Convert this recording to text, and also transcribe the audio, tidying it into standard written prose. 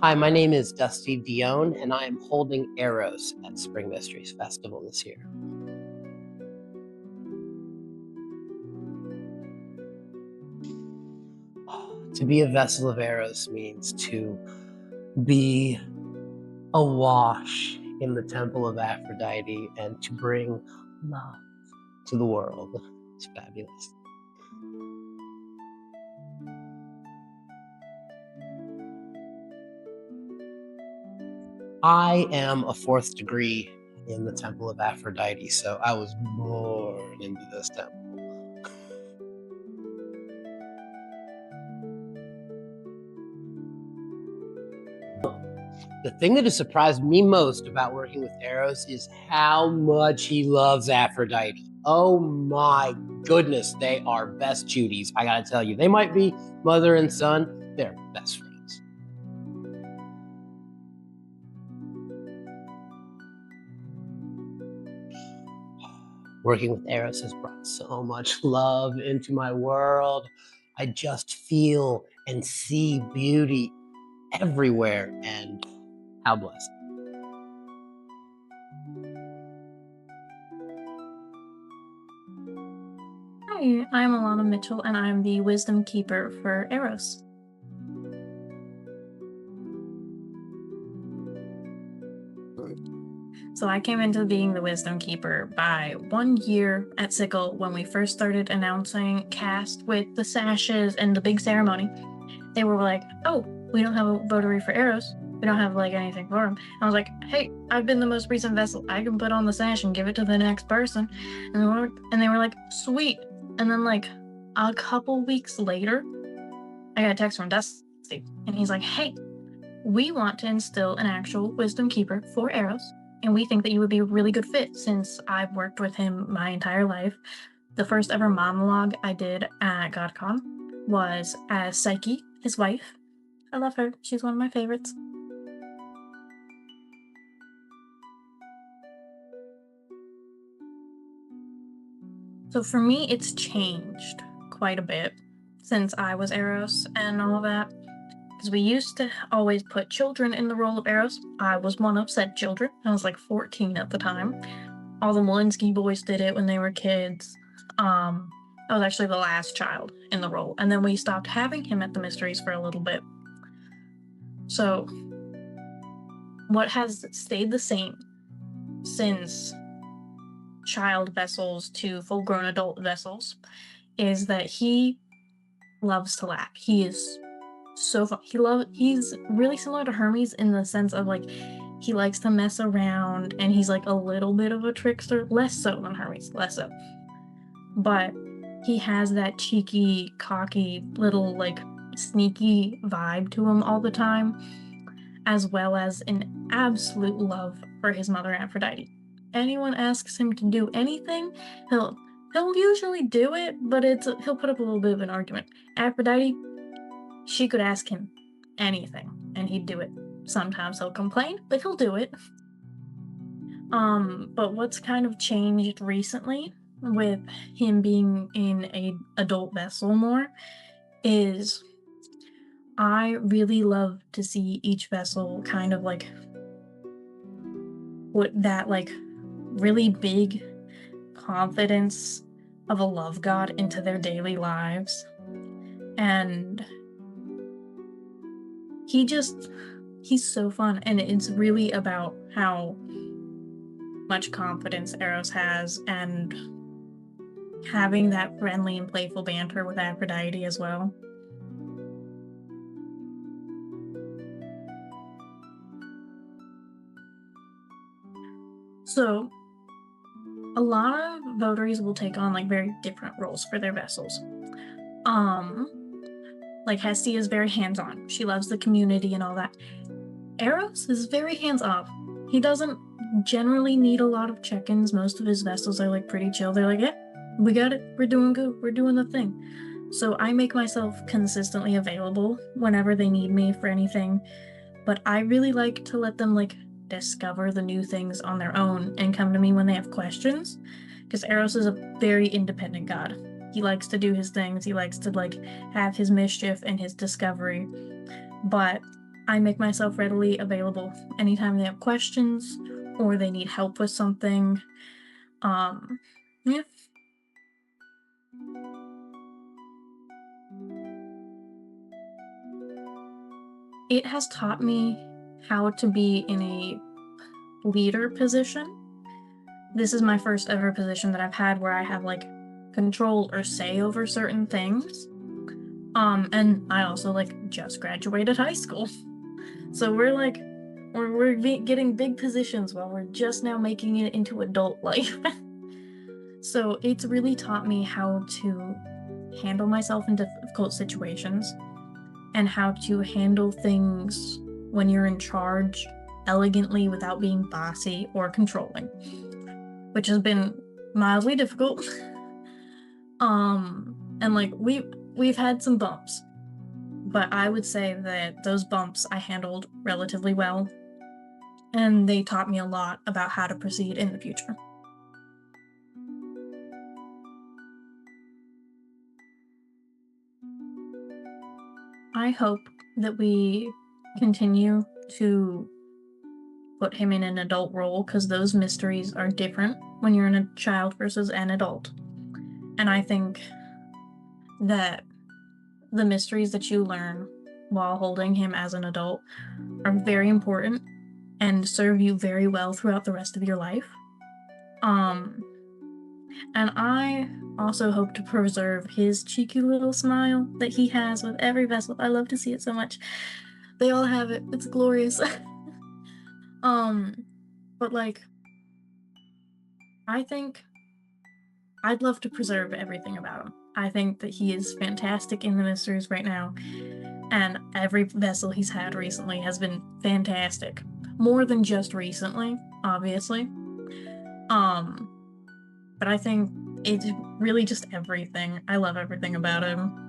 Hi, my name is Dusty Dione, and I am holding Eros at Spring Mysteries Festival this year. To be a vessel of Eros means to be awash in the temple of Aphrodite and to bring love to the world. It's fabulous. I am a fourth degree in the temple of Aphrodite, so I was born into this temple. The thing that has surprised me most about working with Eros is how much he loves Aphrodite. Oh my goodness, they are best Judies. I gotta tell you, they might be mother and son, they're best friends. Working with Eros has brought so much love into my world. I just feel and see beauty everywhere, and how blessed. Hi, I'm Alana Mitchell, and I'm the Wisdom Keeper for Eros. So I came into being the Wisdom Keeper by 1 year at Sickle when we first started announcing cast with the sashes and the big ceremony. They were like, "Oh, we don't have a votary for Eros. We don't have like anything for him." I was like, "Hey, I've been the most recent vessel. I can put on the sash and give it to the next person." And they were like, "Sweet." And then like a couple weeks later, I got a text from Dusty, and he's like, "Hey, we want to instill an actual Wisdom Keeper for Eros, and we think that you would be a really good fit since I've worked with him my entire life." The first ever monologue I did at GodCon was as Psyche, his wife. I love her. She's one of my favorites. So for me, it's changed quite a bit since I was Eros and all that. Because we used to always put children in the role of Eros. I was one of said children. I was like 14 at the time. All the Malinsky boys did it when they were kids. I was actually the last child in the role. And then we stopped having him at the mysteries for a little bit. So, what has stayed the same since child vessels to full grown adult vessels is that he loves to laugh. He is so fun. He's really similar to Hermes in the sense of like he likes to mess around and he's like a little bit of a trickster, less so than Hermes, less so. But he has that cheeky, cocky, little like sneaky vibe to him all the time, as well as an absolute love for his mother Aphrodite. Anyone asks him to do anything, he'll usually do it, but he'll put up a little bit of an argument. Aphrodite, she could ask him anything and he'd do it. Sometimes he'll complain, but he'll do it. But what's kind of changed recently with him being in a adult vessel more is I really love to see each vessel kind of like put that like really big confidence of a love god into their daily lives. And he's so fun, and it's really about how much confidence Eros has and having that friendly and playful banter with Aphrodite as well. So a lot of votaries will take on like very different roles for their vessels. Um, like Hestia is very hands-on. She loves the community and all that. Eros is very hands-off. He doesn't generally need a lot of check-ins. Most of his vessels are like pretty chill. They're like, "Yeah, we got it. We're doing good. We're doing the thing." So I make myself consistently available whenever they need me for anything. But I really like to let them like discover the new things on their own and come to me when they have questions. Because Eros is a very independent god. He likes to do his things. He likes to like have his mischief and his discovery. But I make myself readily available anytime they have questions or they need help with something. Um, yeah, it has taught me how to be in a leader position. This is my first ever position that I've had where I have like control or say over certain things. And I also like just graduated high school. So we're like getting big positions while we're just now making it into adult life. So it's really taught me how to handle myself in difficult situations and how to handle things when you're in charge elegantly without being bossy or controlling, which has been mildly difficult. And like we've had some bumps, but I would say that those bumps I handled relatively well, and they taught me a lot about how to proceed in the future. I hope that we continue to put him in an adult role because those mysteries are different when you're in a child versus an adult. And I think that the mysteries that you learn while holding him as an adult are very important and serve you very well throughout the rest of your life. Um, and I also hope to preserve his cheeky little smile that he has with every vessel. I love to see it so much. They all have it. It's glorious. um, but like, I think I'd love to preserve everything about him. I think that he is fantastic in the mysteries right now, and every vessel he's had recently has been fantastic. More than just recently, obviously. Um, but I think it's really just everything. I love everything about him.